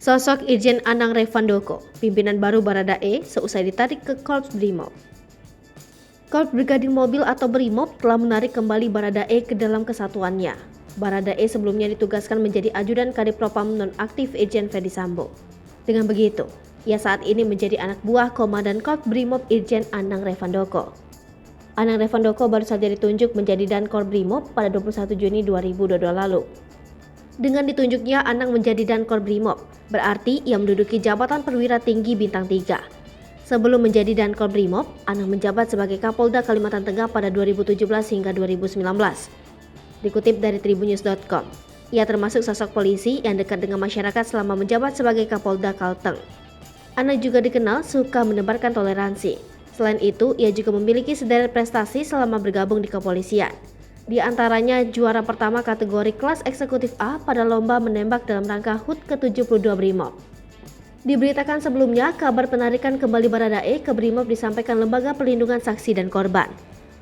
Sosok Irjen Anang Revandoko, pimpinan baru Baradae seusai ditarik ke Korps Brimob. Korps Brigadir Mobil atau Brimob telah menarik kembali Baradae ke dalam kesatuannya. Baradae sebelumnya ditugaskan menjadi ajudan Kadipropam nonaktif Irjen Ferdy Sambo. Dengan begitu, ia saat ini menjadi anak buah Komandan Korps Brimob Irjen Anang Revandoko. Anang Revandoko baru saja ditunjuk menjadi Dankor Brimob pada 21 Juni 2022 lalu. Dengan ditunjuknya Anang menjadi Dankor Brimob, berarti ia menduduki jabatan perwira tinggi bintang 3. Sebelum menjadi Dankor Brimob, Anang menjabat sebagai Kapolda Kalimantan Tengah pada 2017 hingga 2019. Dikutip dari tribunnews.com, ia termasuk sosok polisi yang dekat dengan masyarakat selama menjabat sebagai Kapolda Kalteng. Anang juga dikenal suka menebarkan toleransi. Selain itu, ia juga memiliki sederet prestasi selama bergabung di kepolisian. Di antaranya juara pertama kategori kelas eksekutif A pada lomba menembak dalam rangka HUT ke-72 Brimob. Diberitakan sebelumnya, kabar penarikan kembali Baradae ke Brimob disampaikan Lembaga Perlindungan Saksi dan Korban.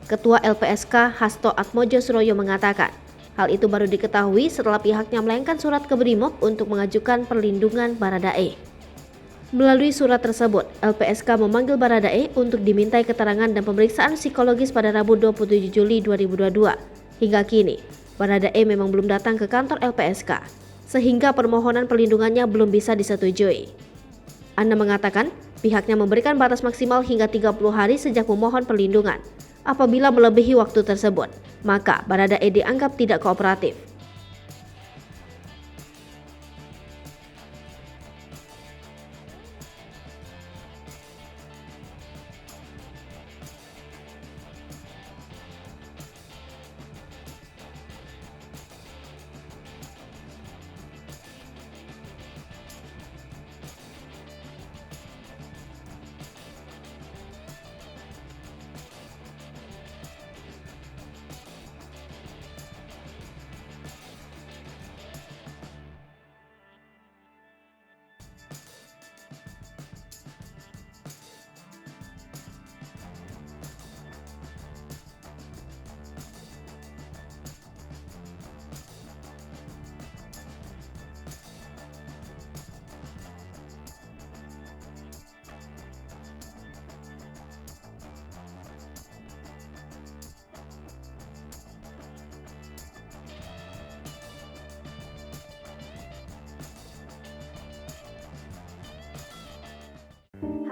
Ketua LPSK Hasto Atmojo Suroyo mengatakan, hal itu baru diketahui setelah pihaknya melayangkan surat ke Brimob untuk mengajukan perlindungan Baradae. Melalui surat tersebut, LPSK memanggil Baradae untuk dimintai keterangan dan pemeriksaan psikologis pada Rabu 27 Juli 2022. Hingga kini, Baradae memang belum datang ke kantor LPSK, sehingga permohonan perlindungannya belum bisa disetujui. Anang mengatakan, pihaknya memberikan batas maksimal hingga 30 hari sejak memohon perlindungan. Apabila melebihi waktu tersebut, maka Baradae dianggap tidak kooperatif.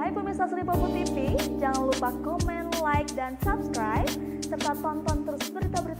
Hai pemirsa Sri Popo TV, jangan lupa komen, like, dan subscribe, serta tonton terus berita-berita